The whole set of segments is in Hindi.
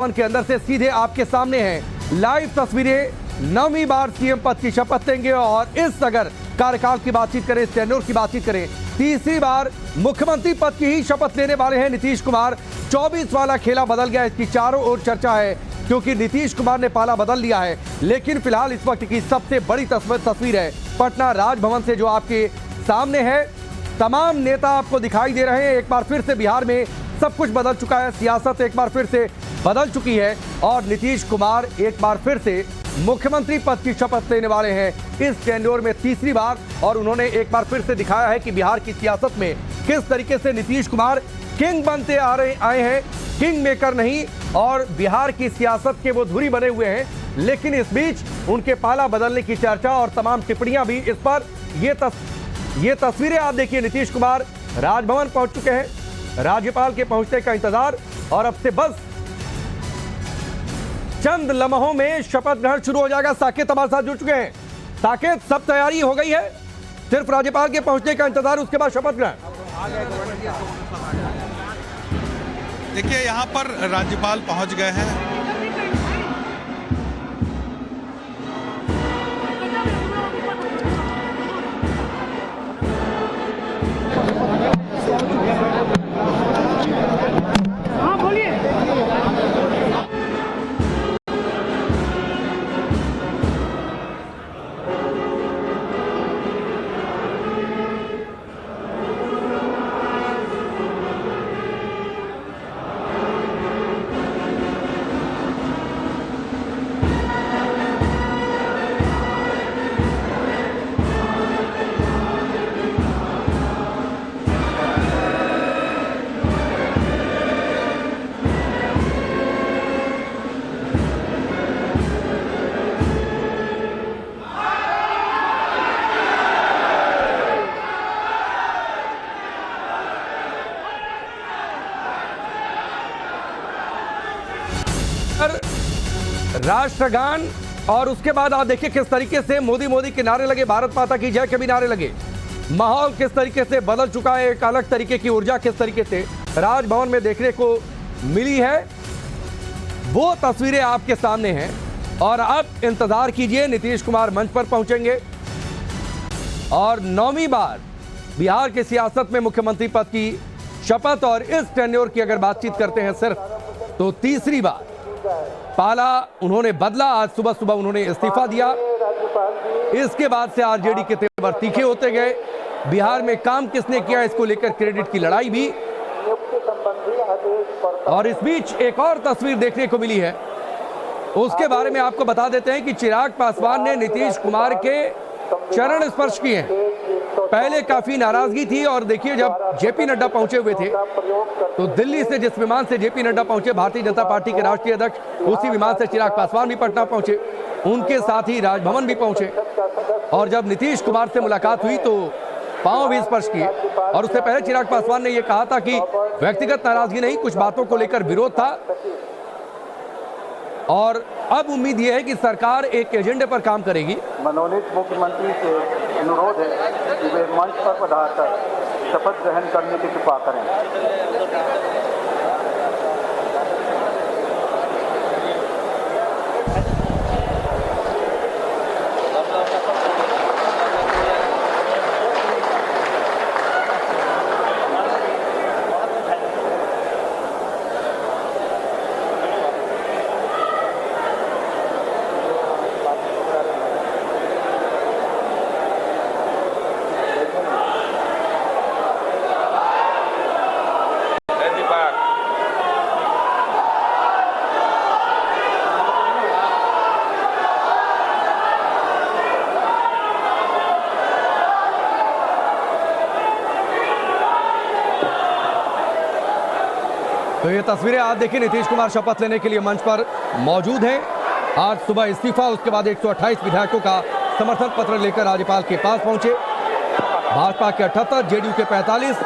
भवन के अंदर से सीधे आपके सामने हैं लाइव तस्वीरें। 9वीं बार सीएम पद की शपथ लेंगे और इस अगर कार्यकाल की बातचीत करें, टेन्योर की बातचीत करें, तीसरी बार मुख्यमंत्री पद की ही शपथ लेने वाले हैं नीतीश कुमार। 24 वाला खेला बदल गया, इसकी चारों ओर चर्चा है क्योंकि नीतीश कुमार ने पाला बदल लिया है। लेकिन फिलहाल इस वक्त की सबसे बड़ी तस्वीर है पटना राजभवन से जो आपके सामने है। तमाम नेता आपको दिखाई दे रहे हैं। एक बार फिर से बिहार में सब कुछ बदल चुका है, सियासत एक बार फिर से बदल चुकी है और नीतीश कुमार एक बार फिर से मुख्यमंत्री पद की शपथ लेने वाले हैं इस टेन्योर में तीसरी बार। और उन्होंने एक बार फिर से दिखाया है कि बिहार की सियासत में किस तरीके से नीतीश कुमार किंग बनते आए हैं, किंग मेकर नहीं, और बिहार की सियासत के वो धुरी बने हुए हैं। लेकिन इस बीच उनके पाला बदलने की चर्चा और तमाम टिप्पणियां भी इस पर। ये तस्वीरें आप देखिए, नीतीश कुमार राजभवन पहुंच चुके हैं, राज्यपाल के पहुंचने का इंतजार और अब से बस चंद लम्हों में शपथ ग्रहण शुरू हो जाएगा। साकेत हमारे साथ जुड़ चुके हैं। साकेत, सब तैयारी हो गई है, सिर्फ राज्यपाल के पहुंचने का इंतजार, उसके बाद शपथ ग्रहण। देखिए, यहां पर राज्यपाल पहुंच गए हैं। राष्ट्रगान और उसके बाद आप देखिए किस तरीके से मोदी के नारे लगे, भारत माता की जय के भी नारे लगे। माहौल किस तरीके से बदल चुका है, एक अलग तरीके की ऊर्जा किस तरीके से राजभवन में देखने को मिली है, वो तस्वीरें आपके सामने हैं। और अब इंतजार कीजिए, नीतीश कुमार मंच पर पहुंचेंगे और 9वीं बार बिहार की सियासत में मुख्यमंत्री पद की शपथ। और इस टेन्योर की अगर बातचीत करते हैं सिर्फ, तो तीसरी बार पाला उन्होंने बदला। आज सुबह उन्होंने इस्तीफा दिया, इसके बाद से आरजेडी के तेवर तीखे होते गए। बिहार में काम किसने किया, इसको लेकर क्रेडिट की लड़ाई भी। और इस बीच एक और तस्वीर देखने को मिली है, उसके बारे में आपको बता देते हैं कि चिराग पासवान ने नीतीश कुमार के चरण स्पर्श किए हैं। पहले काफी नाराजगी थी और देखिए जब जेपी नड्डा पहुंचे हुए थे तो दिल्ली से जिस विमान से जेपी नड्डा पहुंचे, भारतीय जनता पार्टी के राष्ट्रीय अध्यक्ष, उसी विमान से चिराग पासवान भी पटना पहुंचे, उनके साथ ही राजभवन भी पहुंचे। और जब नीतीश कुमार से मुलाकात हुई तो पांव भी स्पर्श किए। और उससे पहले चिराग पासवान ने यह कहा था कि व्यक्तिगत नाराजगी नहीं, कुछ बातों को लेकर विरोध था। और अब उम्मीद यह है कि सरकार एक एजेंडे पर काम करेगी। मनोनीत मुख्यमंत्री से अनुरोध है कि वे मंच पर पधारकर शपथ ग्रहण करने की कृपा करें। तो ये तस्वीरें आप देखिए, नीतीश कुमार शपथ लेने के लिए मंच पर मौजूद हैं। आज सुबह इस्तीफा, उसके बाद 128 विधायकों का समर्थन पत्र लेकर राज्यपाल के पास पहुंचे। भाजपा के 78, जेडीयू के 45,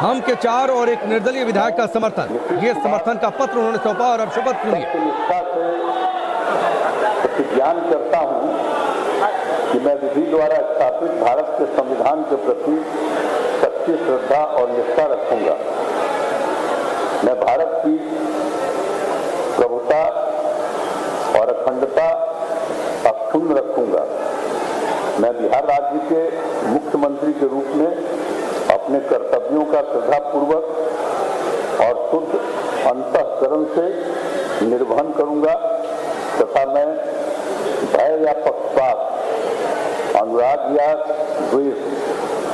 हम के 4 और एक निर्दलीय विधायक का समर्थन, ये समर्थन का पत्र उन्होंने सौंपा। और अब शपथ सुनिए। प्रतिज्ञान करता हूं कि मैं विधि द्वारा स्थापित भारत के संविधान के प्रति सच्ची श्रद्धा और निष्ठा रखूंगा। मैं भारत की प्रभुता अखंडता अक्षुण्ण रखूंगा। मैं बिहार राज्य के मुख्यमंत्री के रूप में अपने कर्तव्यों का श्रद्धापूर्वक और शुद्ध अंतःकरण से निर्वहन करूंगा तथा मैं भय या पक्षपात, अनुराग या द्वेष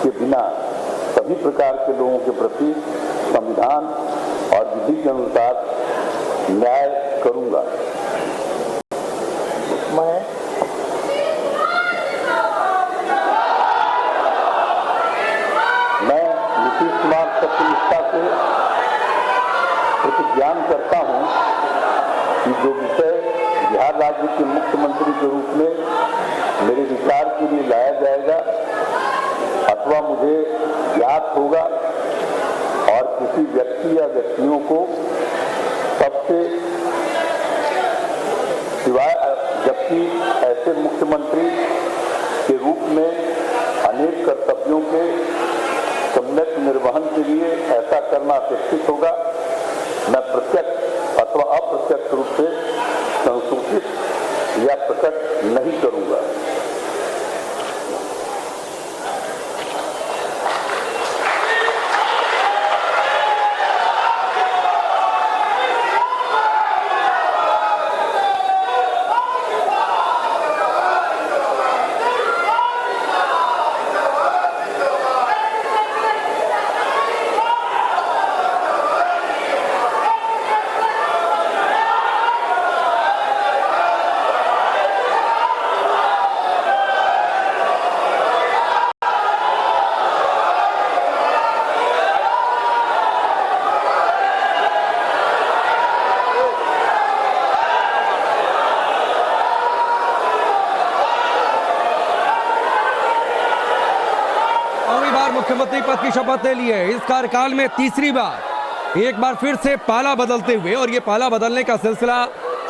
के बिना सभी प्रकार के लोगों के प्रति संविधान और विधि के अनुसार न्याय करूंगा। मैं नीतीश कुमार सत्यनिष्ठा से प्रतिज्ञान करता हूं कि जो विषय बिहार राज्य के मुख्यमंत्री के रूप में मेरे विचार के लिए लाया जाएगा अथवा मुझे ज्ञात होगा और किसी व्यक्ति या व्यक्तियों को सबसे सिवाय, जबकि ऐसे मुख्यमंत्री के रूप में अनेक कर्तव्यों के सम्यक निर्वहन के लिए ऐसा करना अपेक्षित होगा, मैं प्रत्यक्ष अथवा अप्रत्यक्ष रूप से संसूचित या प्रकट नहीं करूंगा। मुख्यमंत्री पद की शपथ ले ली है। इस कार्यकाल में तीसरी बार एक बार फिर से पाला बदलते हुए, और ये पाला बदलने का सिलसिला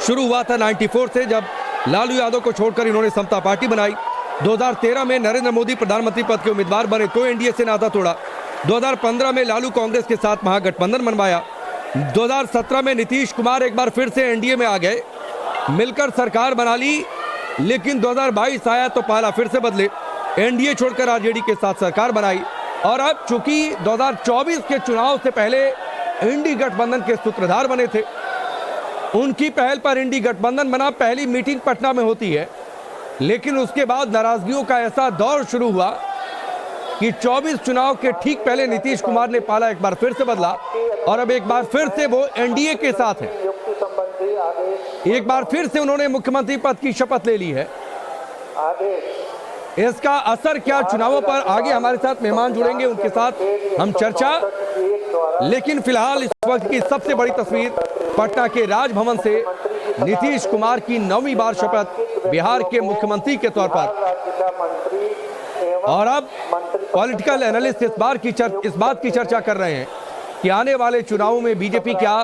शुरू हुआ था 94 से, जब लालू यादव को छोड़कर इन्होंने समता पार्टी बनाई। 2013 में नरेंद्र मोदी प्रधानमंत्री पद के उम्मीदवार बने तो एनडीए से नाता तोड़ा। 2015 में लालू कांग्रेस के साथ महागठबंधन बनवाया। 2017 में नीतीश कुमार एक बार फिर से एनडीए में आ गए, मिलकर सरकार बना ली। लेकिन 2022 आया तो पाला फिर से बदले, एनडीए छोड़कर आरजेडी के साथ सरकार बनाई। और अब चूंकि 2024 के चुनाव से पहले इंडी गठबंधन के सूत्रधार बने थे, उनकी पहल पर इंडी गठबंधन बना। पहली मीटिंग पटना में होती है, लेकिन उसके बाद नाराजगियों का ऐसा दौर शुरू हुआ कि 24 चुनाव के ठीक पहले नीतीश कुमार ने पाला एक बार फिर से बदला और अब एक बार फिर से वो एनडीए के साथ हैं। एक बार फिर से उन्होंने मुख्यमंत्री पद की शपथ ले ली है। इसका असर क्या चुनावों पर, आगे हमारे साथ मेहमान जुड़ेंगे, उनके साथ हम चर्चा। लेकिन फिलहाल इस वक्त की सबसे बड़ी तस्वीर पटना के राजभवन से नीतीश कुमार की 9वीं बार शपथ बिहार के मुख्यमंत्री के तौर पर। और अब पॉलिटिकल एनालिस्ट इस बात की चर्चा कर रहे हैं कि आने वाले चुनावों में बीजेपी क्या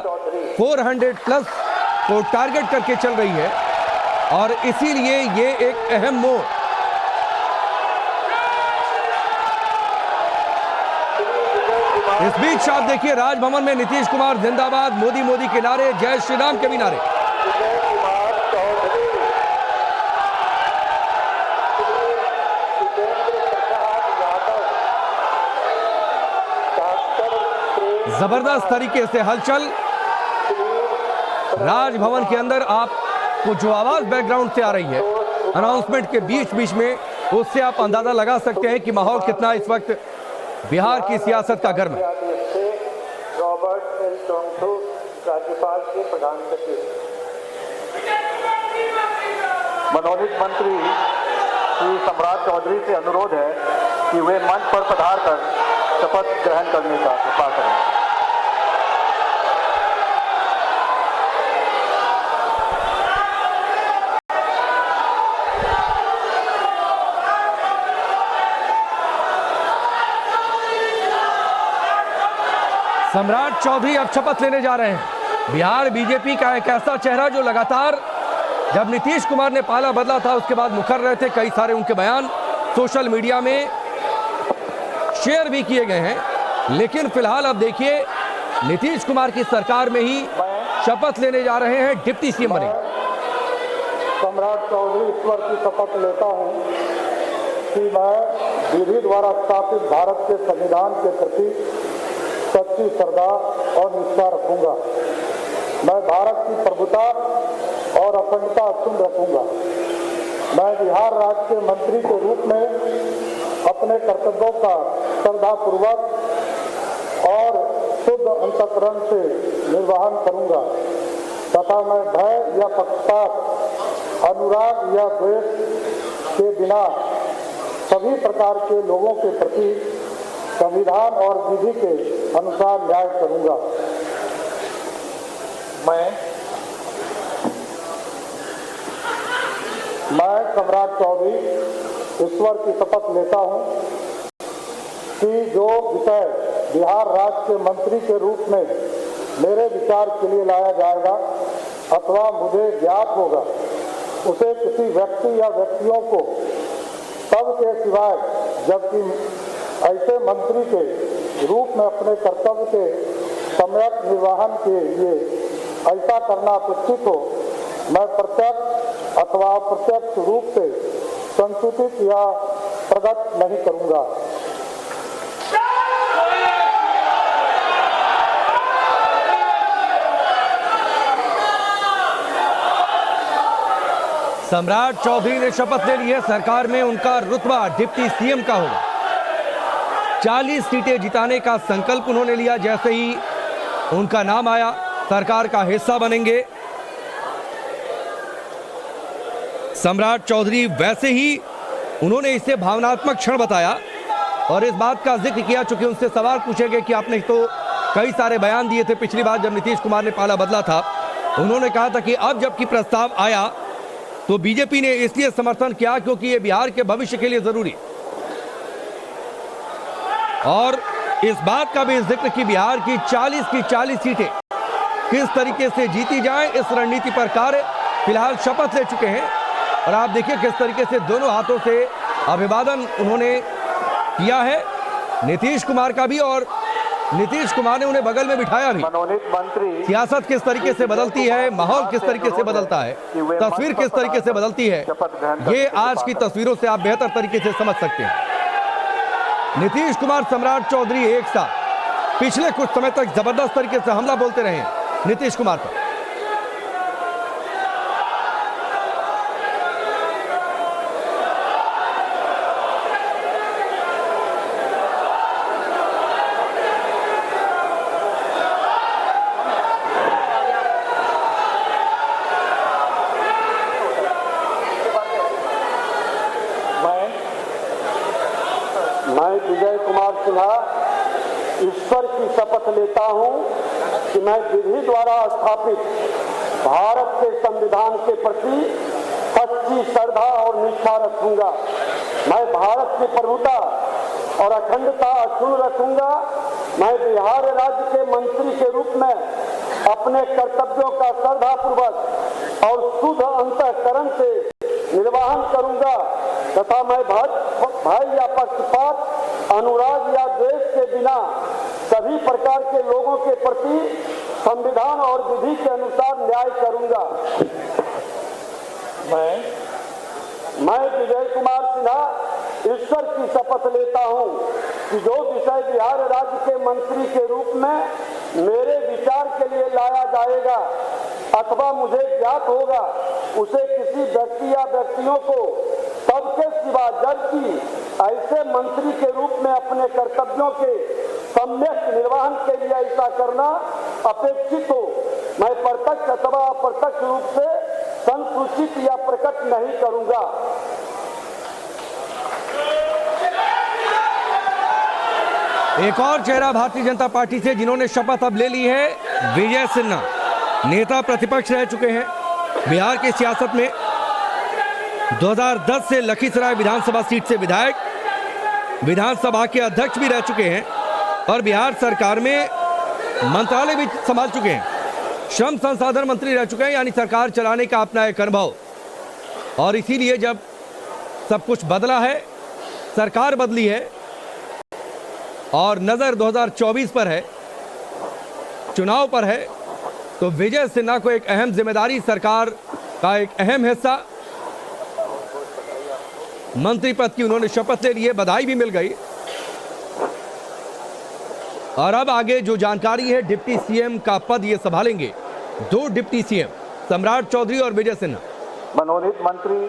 400+ को टारगेट करके चल रही है, और इसीलिए ये एक अहम मोड़। इस बीच आप देखिए राजभवन में नीतीश कुमार जिंदाबाद, मोदी मोदी के नारे, जय श्री राम के भी नारे। जबरदस्त तरीके से हलचल राजभवन के अंदर। आपको जो आवाज बैकग्राउंड से आ रही है अनाउंसमेंट के बीच बीच में, उससे आप अंदाजा लगा सकते हैं कि माहौल कितना इस वक्त बिहार की सियासत का गर्म है। राज्यपाल के प्रधान सचिव मनोनीत मंत्री श्री सम्राट चौधरी से अनुरोध है कि वे मंच पर पधार कर शपथ ग्रहण करने का कृपा करें। सम्राट चौधरी अब शपथ लेने जा रहे हैं। बिहार बीजेपी का एक ऐसा चेहरा जो लगातार, जब नीतीश कुमार ने पाला बदला था उसके बाद मुखर रहे थे। कई सारे उनके बयान सोशल मीडिया में शेयर भी किए गए हैं। लेकिन फिलहाल अब देखिए नीतीश कुमार की सरकार में ही शपथ लेने जा रहे हैं, डिप्टी सीएम बने। सम्राट चौधरी ईश्वर की शपथ लेता हूं कि मैं विधि द्वारा स्थापित भारत के संविधान के प्रति सच्ची श्रद्धा और निष्ठा रखूंगा। मैं भारत की प्रभुता और अखंडता अक्षुण्ण रखूंगा। मैं बिहार राज्य के मंत्री के रूप में अपने कर्तव्यों का श्रद्धापूर्वक और शुद्ध अंतःकरण से निर्वहन करूंगा तथा मैं भय या पक्षपात, अनुराग या द्वेष के बिना सभी प्रकार के लोगों के प्रति संविधान और विधि के अनुसार न्याय करूंगा। मैं सम्राट चौधरी ईश्वर की शपथ लेता हूं कि जो विषय बिहार राज्य के मंत्री के रूप में मेरे विचार के लिए लाया जाएगा अथवा मुझे ज्ञात होगा उसे किसी व्यक्ति या व्यक्तियों को तब के सिवाय जबकि ऐसे मंत्री के रूप में अपने कर्तव्य के सम्यक निर्वहन के लिए ऐसा करना अपेक्षित हो, मैं प्रत्यक्ष अथवा अप्रत्यक्ष रूप से संसूचित या प्रकट नहीं करूंगा। सम्राट चौधरी ने शपथ ले ली है। सरकार में उनका रुतबा डिप्टी सीएम का होगा। 40 सीटें जिताने का संकल्प उन्होंने लिया। जैसे ही उनका नाम आया, सरकार का हिस्सा बनेंगे। सम्राट चौधरी वैसे ही उन्होंने इसे भावनात्मक क्षण बताया और इस बात का जिक्र किया, चूंकि उनसे सवाल पूछे गए कि आपने तो कई सारे बयान दिए थे पिछली बार जब नीतीश कुमार ने पाला बदला था। उन्होंने कहा था कि अब जबकि प्रस्ताव आया तो बीजेपी ने इसलिए समर्थन किया क्योंकि ये बिहार के भविष्य के लिए जरूरी, और इस बात का भी जिक्र कि बिहार की 40 सीटें किस तरीके से जीती जाए, इस रणनीति पर कार्य फिलहाल शपथ ले चुके हैं। और आप देखिए किस तरीके से दोनों हाथों से अभिवादन उन्होंने किया है नीतीश कुमार का भी, और नीतीश कुमार ने उन्हें बगल में बिठाया भी। मनोनीत मंत्री सियासत किस तरीके से बदलती है, माहौल किस तरीके से बदलता है, तस्वीर किस तरीके से बदलती है, ये आज की तस्वीरों से आप बेहतर तरीके से समझ सकते हैं। नीतीश कुमार, सम्राट चौधरी एक साथ पिछले कुछ समय तक जबरदस्त तरीके से हमला बोलते रहे नीतीश कुमार पर। मैं विजय कुमार सिन्हा ईश्वर की शपथ लेता हूं कि मैं विधि द्वारा स्थापित भारत के संविधान के प्रति सच्ची श्रद्धा और निष्ठा रखूंगा। मैं भारत की प्रभुता और अखंडता अक्षुण्ण रखूंगा। मैं बिहार राज्य के मंत्री के रूप में अपने कर्तव्यों का श्रद्धापूर्वक और शुद्ध अंतःकरण से निर्वहन करूंगा तथा मैं भय या पक्षपात, अनुराग या द्वेष के बिना सभी प्रकार के लोगों के प्रति संविधान और विधि के अनुसार न्याय करूंगा। मैं विजय कुमार सिन्हा ईश्वर की शपथ लेता हूं कि जो विषय बिहार राज्य के मंत्री के रूप में मेरे विचार के लिए लाया जाएगा अथवा मुझे ज्ञात होगा उसे किसी व्यक्ति या व्यक्तियों को सबके सिवा जबकि ऐसे मंत्री के रूप में अपने कर्तव्यों के सम्यक निर्वहन के लिए ऐसा करना अपेक्षित हो, मैं प्रत्यक्ष अथवा अप्रत्यक्ष रूप से संसूचित या प्रकट नहीं करूंगा। एक और चेहरा भारतीय जनता पार्टी से जिन्होंने शपथ अब ले ली है, विजय सिन्हा। नेता प्रतिपक्ष रह चुके हैं बिहार की सियासत में। 2010 से लखीसराय विधानसभा सीट से विधायक, विधानसभा के अध्यक्ष भी रह चुके हैं और बिहार सरकार में मंत्रालय भी संभाल चुके हैं। श्रम संसाधन मंत्री रह चुके हैं, यानी सरकार चलाने का अपना एक अनुभव। और इसीलिए जब सब कुछ बदला है, सरकार बदली है और नजर 2024 पर है, चुनाव पर है, तो विजय सिन्हा को एक अहम जिम्मेदारी सरकार का एक अहम हिस्सा। मंत्री पद की उन्होंने शपथ ले ली है, बधाई भी मिल गई। और अब आगे जो जानकारी है, डिप्टी सीएम का पद ये संभालेंगे 2 डिप्टी सीएम, सम्राट चौधरी और विजय सिन्हा। मनोनीत मंत्री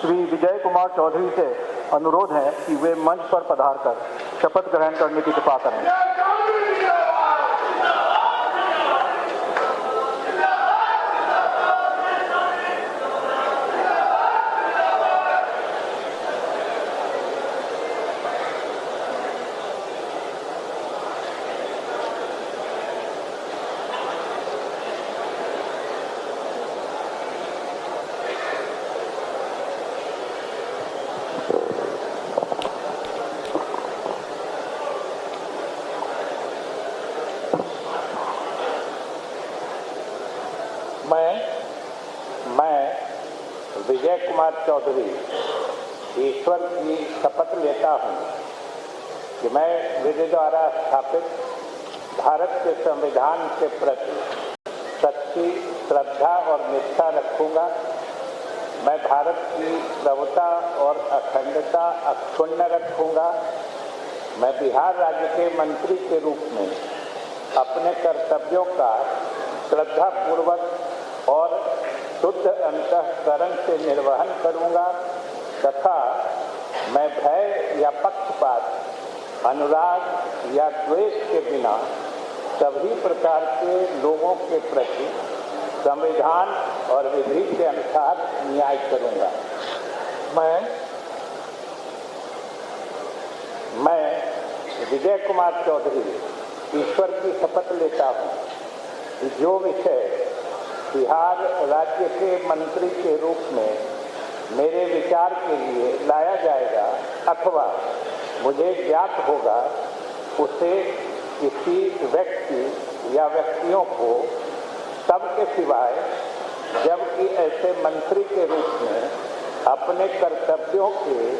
श्री विजय कुमार चौधरी से अनुरोध है कि वे मंच पर पधारकर शपथ ग्रहण करने की कृपा करें। मैं विजय कुमार चौधरी ईश्वर की शपथ लेता हूं कि मैं विधि द्वारा स्थापित भारत के संविधान के प्रति सच्ची श्रद्धा और निष्ठा रखूंगा। मैं भारत की प्रभुता और अखंडता अक्षुण्ण रखूंगा। मैं बिहार राज्य के मंत्री के रूप में अपने कर्तव्यों का श्रद्धापूर्वक और शुद्ध अंतःकरण से निर्वहन करूंगा तथा मैं भय या पक्षपात, अनुराग या द्वेष के बिना सभी प्रकार के लोगों के प्रति संविधान और विधि के अनुसार न्याय करूंगा। मैं विजय कुमार चौधरी ईश्वर की शपथ लेता हूं कि जो विषय बिहार राज्य के मंत्री के रूप में मेरे विचार के लिए लाया जाएगा अथवा मुझे ज्ञात होगा, उसे किसी व्यक्ति या व्यक्तियों को सबके सिवाय, जबकि ऐसे मंत्री के रूप में अपने कर्तव्यों के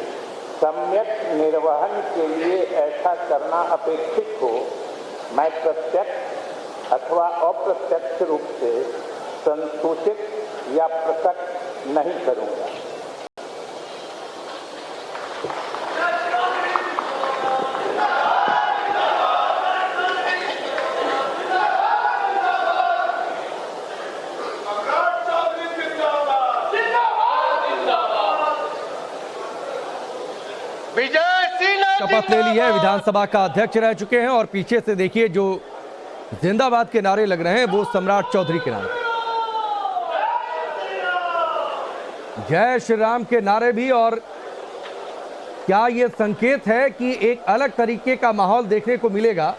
सम्यक निर्वहन के लिए ऐसा करना अपेक्षित हो, मैं प्रत्यक्ष अथवा अप्रत्यक्ष रूप से संसूचित या प्रकट नहीं करूंगा। शपथ ले ली है, विधानसभा का अध्यक्ष रह चुके हैं और पीछे से देखिए जो जिंदाबाद के नारे लग रहे हैं वो सम्राट चौधरी के नारे, जय श्री राम के नारे भी। और क्या यह संकेत है कि एक अलग तरीके का माहौल देखने को मिलेगा?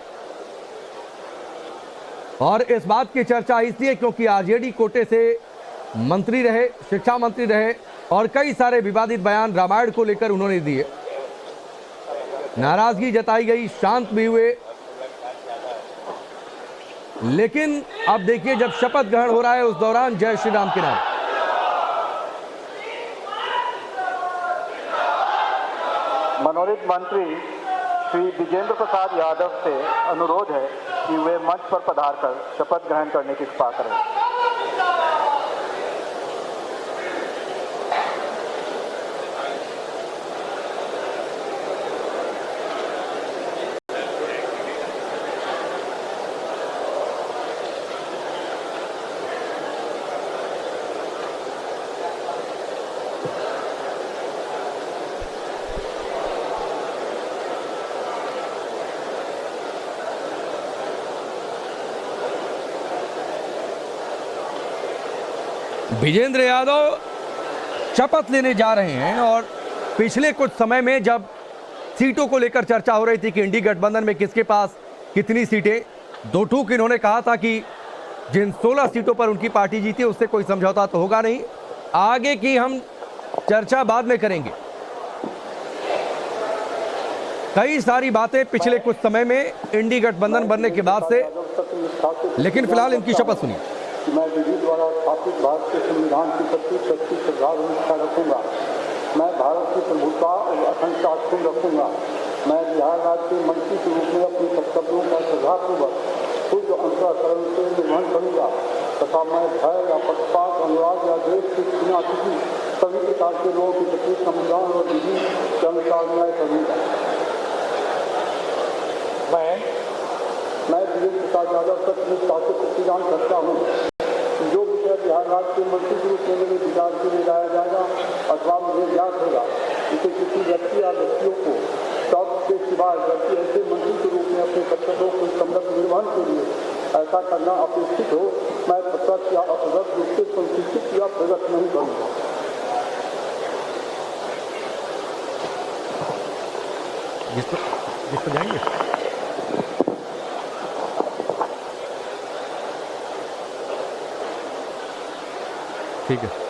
और इस बात की चर्चा इसलिए क्योंकि आरजेडी कोटे से मंत्री रहे, शिक्षा मंत्री रहे और कई सारे विवादित बयान रामायण को लेकर उन्होंने दिए, नाराजगी जताई गई, शांत भी हुए। लेकिन अब देखिए जब शपथ ग्रहण हो रहा है उस दौरान जय श्री राम के नाम। मनोनीत मंत्री श्री विजेंद्र प्रसाद यादव से अनुरोध है कि वे मंच पर पधारकर शपथ ग्रहण करने की कृपा करें। विजेंद्र यादव शपथ लेने जा रहे हैं और पिछले कुछ समय में जब सीटों को लेकर चर्चा हो रही थी कि इंडी गठबंधन में किसके पास कितनी सीटें, दो टूक इन्होंने कहा था कि जिन 16 सीटों पर उनकी पार्टी जीती उससे कोई समझौता तो होगा नहीं, आगे की हम चर्चा बाद में करेंगे। कई सारी बातें पिछले कुछ समय में इंडी गठबंधन बनने के बाद से, लेकिन फिलहाल इनकी शपथ सुनिए। मैं विधि द्वारा स्थापित भारत के संविधान की प्रति सच्ची श्रद्धा और निष्ठा रखूंगा। मैं भारत की प्रभुता और अखंडता अक्षुण्ण रखूंगा। मैं बिहार राज्य के मंत्री के रूप में अपने कर्तव्यों का श्रद्धापूर्वक शुद्ध अंतःकरण से निर्वहन करूंगा तथा मैं भय या पक्षपात, अनुराग या देश के बिना किसी सभी प्रकार के लोगों के प्रति संविधान और विधि के अनुसार न्याय करूँगा। मैं वीरेंद्र प्रसाद यादव सत्यनिष्ठा से प्रतिज्ञा करता हूँ कि जो विषय बिहार राज्य के मंत्री के रूप में मेरे विचार के लिए लाया जाएगा अथवा मुझे ज्ञात होगा, इसे किसी व्यक्ति या व्यक्तियों को सब के सिवाय व्यक्ति ऐसे मंत्री के रूप में अपने कर्तव्यों को समृद्ध निर्वहन के लिए ऐसा करना अपेक्षित हो, मैं प्रत्यक्ष या अप्रत्यक्ष रूप से संसूचित या प्रकट नहीं करूँगा। जिस पर जाएंगे ठीक है।